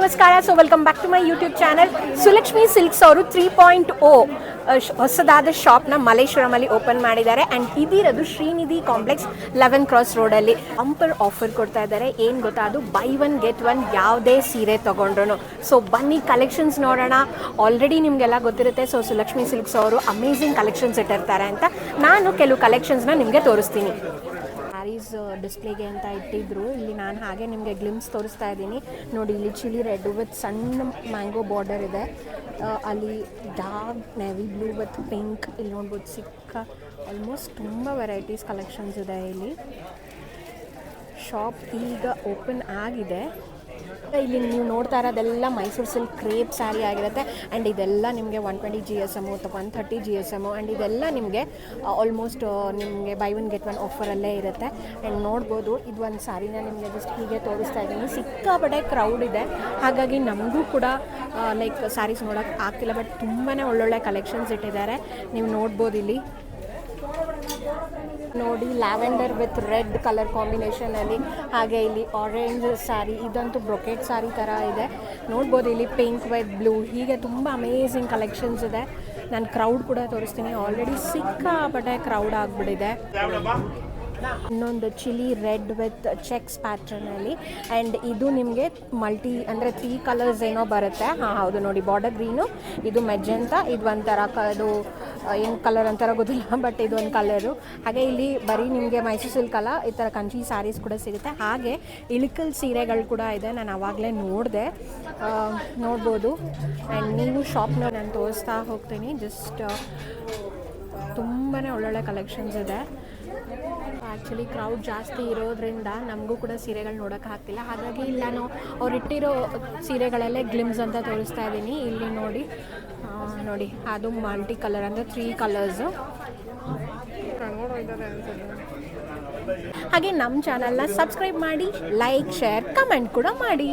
ನಮಸ್ಕಾರ. So welcome back to my YouTube channel. Sulakshmi silks ಅವರು 3.0 ಹೊಸದಾದ ಶಾಪ್ನ ಮಲ್ಲೇಶ್ವರಮಲ್ಲಿ ಓಪನ್ ಮಾಡಿದ್ದಾರೆ. ಆ್ಯಂಡ್ ಇದಿರೋದು ಶ್ರೀನಿಧಿ ಕಾಂಪ್ಲೆಕ್ಸ್ 11 ಕ್ರಾಸ್ ರೋಡಲ್ಲಿ. ಬಂಪರ್ ಆಫರ್ ಕೊಡ್ತಾ ಇದ್ದಾರೆ. ಏನು ಗೊತ್ತಾ, ಅದು ಬೈ ಒನ್ ಗೆಟ್ ಒನ್ ಯಾವುದೇ ಸೀರೆ ತೊಗೊಂಡ್ರು. ಸೊ ಬನ್ನಿ ಕಲೆಕ್ಷನ್ಸ್ ನೋಡೋಣ. ಆಲ್ರೆಡಿ ನಿಮಗೆಲ್ಲ ಗೊತ್ತಿರುತ್ತೆ. ಸೊ ಸುಲಕ್ಷ್ಮಿ ಸಿಲ್ಕ್ಸ್ ಅವರು ಅಮೇಝಿಂಗ್ ಕಲೆಕ್ಷನ್ಸ್ ಇಟ್ಟಿರ್ತಾರೆ ಅಂತ ನಾನು ಕೆಲವು ಕಲೆಕ್ಷನ್ಸ್ನ ನಿಮಗೆ ತೋರಿಸ್ತೀನಿ. ಸ್ಯಾರೀಸ್ ಡಿಸ್ಪ್ಲೇಗೆ ಅಂತ ಇಟ್ಟಿದ್ರು. ಇಲ್ಲಿ ನಾನು ಹಾಗೆ ನಿಮಗೆ ಗ್ಲಿಮ್ಸ್ ತೋರಿಸ್ತಾ ಇದ್ದೀನಿ ನೋಡಿ. ಇಲ್ಲಿ ಚಿಲ್ಲಿ ರೆಡ್ ವಿತ್ ಸಣ್ಣ ಮ್ಯಾಂಗೋ ಬಾರ್ಡರ್ ಇದೆ. ಅಲ್ಲಿ dark navy blue with pink. ಇಲ್ಲಿ ನೋಡ್ಬೋದು ಸಿಕ್ಕ ಆಲ್ಮೋಸ್ಟ್ ತುಂಬ ವೆರೈಟೀಸ್ ಕಲೆಕ್ಷನ್ಸ್ ಇದೆ. ಇಲ್ಲಿ ಶಾಪ್ ಈಗ ಓಪನ್ ಆಗಿದೆ. ಇಲ್ಲಿ ನೀವು ನೋಡ್ತಾ ಇರೋದೆಲ್ಲ ಮೈಸೂರು ಸಿಲ್ಕ್ ಕ್ರೇಪ್ ಸ್ಯಾರಿ ಆಗಿರುತ್ತೆ. ಆ್ಯಂಡ್ ಇದೆಲ್ಲ ನಿಮಗೆ 120 GSM ಅಥವಾ 130 GSM. ಆ್ಯಂಡ್ ಇದೆಲ್ಲ ನಿಮಗೆ ಆಲ್ಮೋಸ್ಟ್ ನಿಮಗೆ ಬೈ ಒನ್ ಗೆಟ್ ಒನ್ ಆಫರಲ್ಲೇ ಇರುತ್ತೆ. ಆ್ಯಂಡ್ ನೋಡ್ಬೋದು, ಇದು ಒಂದು ಸ್ಯಾರಿನ ನಿಮಗೆ ಜಸ್ಟ್ ಹೀಗೆ ತೋರಿಸ್ತಾ ಇದ್ದೀನಿ. ಸಿಕ್ಕಾಪಟ್ಟೆ ಕ್ರೌಡ್ ಇದೆ, ಹಾಗಾಗಿ ನಮಗೂ ಕೂಡ ಲೈಕ್ ಸ್ಯಾರೀಸ್ ನೋಡೋಕ್ಕೆ ಆಗ್ತಿಲ್ಲ. ಬಟ್ ತುಂಬಾ ಒಳ್ಳೊಳ್ಳೆ ಕಲೆಕ್ಷನ್ಸ್ ಇಟ್ಟಿದ್ದಾರೆ. ನೀವು ನೋಡ್ಬೋದು ಇಲ್ಲಿ ನೋಡಿ, ಲ್ಯಾವೆಂಡರ್ ವಿತ್ ರೆಡ್ ಕಲರ್ ಕಾಂಬಿನೇಷನಲ್ಲಿ. ಹಾಗೆ ಇಲ್ಲಿ ಆರೆಂಜ್ ಸ್ಯಾರಿ, ಇದಂತೂ ಬ್ರೊಕೆಟ್ ಸ್ಯಾರಿ ಥರ ಇದೆ. ನೋಡ್ಬೋದು ಇಲ್ಲಿ ಪಿಂಕ್ ವಿತ್ ಬ್ಲೂ. ಹೀಗೆ ತುಂಬ ಅಮೇಝಿಂಗ್ ಕಲೆಕ್ಷನ್ಸ್ ಇದೆ. ನಾನು ಕ್ರೌಡ್ ಕೂಡ ತೋರಿಸ್ತೀನಿ. ಆಲ್ರೆಡಿ ಸಿಕ್ಕಾಪಟ್ಟೆ ಕ್ರೌಡ್ ಆಗಿಬಿಟ್ಟಿದೆ. ಇನ್ನೊಂದು ಚಿಲ್ಲಿ ರೆಡ್ ವಿತ್ ಚೆಕ್ಸ್ ಪ್ಯಾಟ್ರನಲ್ಲಿ. ಆ್ಯಂಡ್ ಇದು ನಿಮಗೆ ಮಲ್ಟಿ ಅಂದರೆ 3 ಕಲರ್ಸ್ ಏನೋ ಬರುತ್ತೆ. ಹೌದು ನೋಡಿ, ಬಾರ್ಡರ್ ಗ್ರೀನು, ಇದು ಮೆಜೆಂಟ, ಇದು ಒಂಥರ ಅದು ಏನು ಕಲರ್ ಅಂತಾರ ಗೊತ್ತಿಲ್ಲ, ಬಟ್ ಇದು ಒಂದು ಕಲರು. ಹಾಗೆ ಇಲ್ಲಿ ಬರೀ ನಿಮಗೆ ಮೈಸೂರು ಸಿಲ್ಕ್ ಅಲ್ಲ, ಈ ಥರ ಕಂಚಿ ಸ್ಯಾರೀಸ್ ಕೂಡ ಸಿಗುತ್ತೆ. ಹಾಗೆ ಇಳಕಲ್ ಸೀರೆಗಳು ಕೂಡ ಇದೆ. ನಾನು ಆವಾಗಲೇ ನೋಡಿದೆ, ನೋಡ್ಬೋದು. ಆ್ಯಂಡ್ ನೀವು ಶಾಪ್ನ ನಾನು ತೋರಿಸ್ತಾ ಹೋಗ್ತೀನಿ. ಜಸ್ಟ್ ತುಂಬಾ ಒಳ್ಳೊಳ್ಳೆ ಕಲೆಕ್ಷನ್ಸ್ ಇದೆ. ಆ್ಯಕ್ಚುಲಿ ಕ್ರೌಡ್ ಜಾಸ್ತಿ ಇರೋದ್ರಿಂದ ನಮಗೂ ಕೂಡ ಸೀರೆಗಳು ನೋಡೋಕೆ ಆಗ್ತಿಲ್ಲ. ಹಾಗಾಗಿ ಇಲ್ಲ, ನಾನು ಅವ್ರು ಇಟ್ಟಿರೋ ಸೀರೆಗಳಲ್ಲೇ ಗ್ಲಿಮ್ಸ್ ಅಂತ ತೋರಿಸ್ತಾ ಇದ್ದೀನಿ. ಇಲ್ಲಿ ನೋಡಿ ನೋಡಿ, ಅದು ಮಲ್ಟಿ ಕಲರ್ ಅಂದರೆ 3 ಕಲರ್ಸು. ಹಾಗೆ ನಮ್ಮ ಚಾನಲ್ನ ಸಬ್ಸ್ಕ್ರೈಬ್ ಮಾಡಿ, ಲೈಕ್, ಶೇರ್, ಕಮೆಂಟ್ ಕೂಡ ಮಾಡಿ.